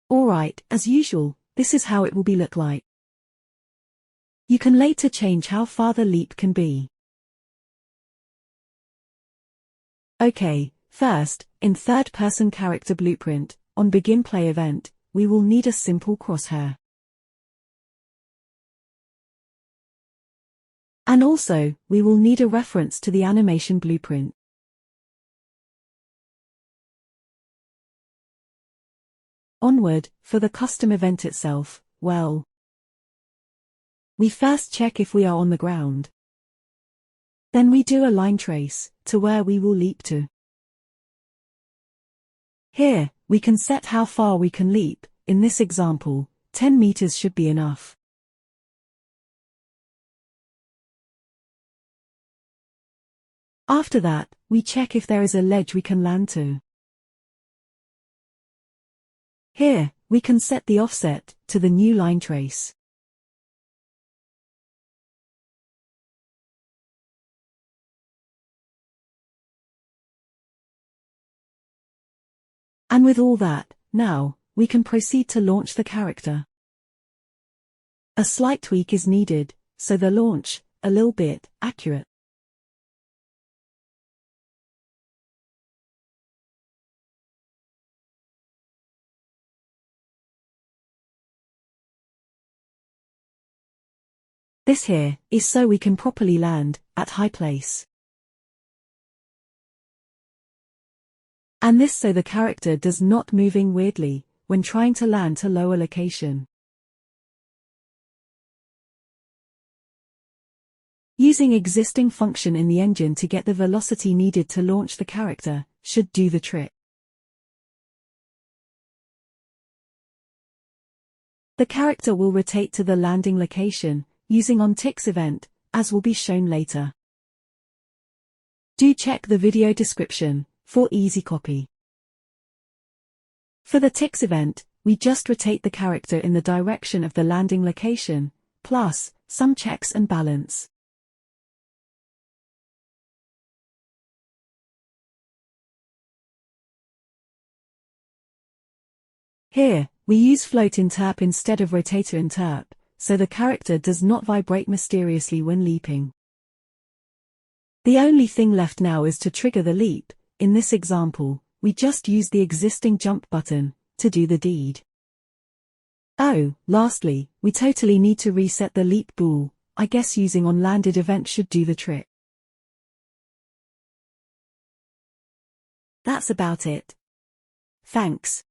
Alright, as usual, this is how it will be look like. You can later change how far the leap can be. Okay, first, in third-person character blueprint, on BeginPlay event, we will need a simple crosshair. And also, we will need a reference to the animation blueprint. Onward, for the custom event itself, well, we first check if we are on the ground. Then we do a line trace, to where we will leap to. Here, we can set how far we can leap. In this example, 10 meters should be enough. After that, we check if there is a ledge we can land to. Here, we can set the offset to the new line trace. And with all that, now, we can proceed to launch the character. A slight tweak is needed, so the launch, a little bit, accurate. This here, is so we can properly land, at high place. And this so the character does not moving weirdly, when trying to land to lower location. Using existing function in the engine to get the velocity needed to launch the character, should do the trick. The character will rotate to the landing location, using onTick's event, as will be shown later. Do check the video description, for easy copy. For the ticks event, we just rotate the character in the direction of the landing location, plus, some checks and balance. Here, we use float interp instead of rotator interp, so the character does not vibrate mysteriously when leaping. The only thing left now is to trigger the leap. In this example, we just use the existing jump button to do the deed. Oh, lastly, we totally need to reset the leap bool. I guess using on landed event should do the trick. That's about it. Thanks.